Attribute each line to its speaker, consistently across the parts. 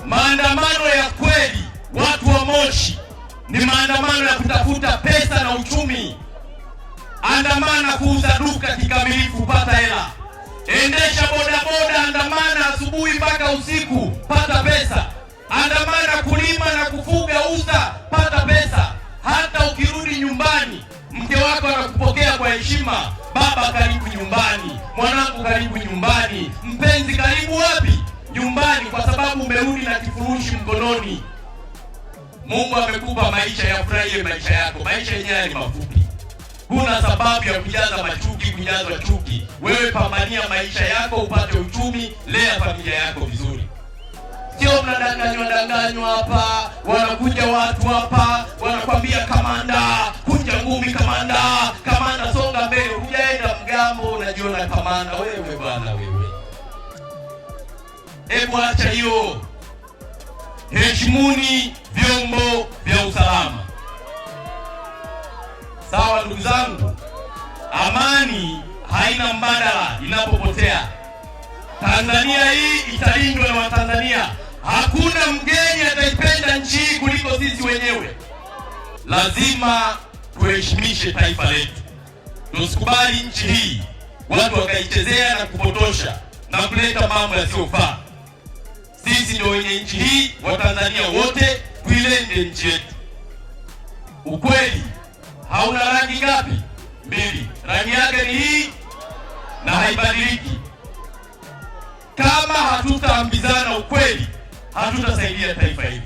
Speaker 1: Maandamano ya kweli, watu wa Moshi, ni maandamano ya kutafuta pesa na uchumi. Andamana kuuza duka kikamilifu, pata hela. Endesha bodaboda, andamana asubuhi mpaka usiku, pata pesa. Andamana kulima na kufuga, uza, pata pesa. Hata ukirudi nyumbani, mke wako anakupokea kwa heshima. Baba, karibu nyumbani. Mwanangu, karibu nyumbani. Mpenzi, karibu wapi? Nyumbani, kwa sababu umerudi na kifurushi mkononi. Mungu amekupa maisha, yafurahie maisha yako. Maisha yenyewe ni mafupi. Kuna sababu ya kujaza machuki, kujazwa chuki. Wewe pambania maisha yako, upate uchumi, lea familia yako vizuri. Sio mnadanganywa hapa, wanakuja watu hapa, wanakwambia kamanda, kunja ngumi kamanda, kamanda songa mbele, hujaenda mgambo unajiona kamanda wewe bwana wewe. Hebu acha hiyo. Heshimuni vyombo vya usalama. Sawa ndugu zangu, amani haina mbadala inapopotea. Tanzania hii italindwa na Watanzania. Hakuna mgeni ataipenda nchi hii kuliko sisi wenyewe. Lazima tuheshimishe taifa letu. Tusikubali nchi hii watu wakaichezea na kupotosha na kuleta mambo yasiyofaa. Sisi ndio wenye nchi hii, Watanzania wote, tuilinde nchi yetu. Ukweli hauna rangi ngapi? Mbili. Rangi yake ni hii na haibadiliki. Kama hatutaambizana ukweli, hatutasaidia taifa hili.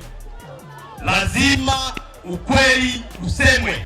Speaker 1: Lazima ukweli usemwe.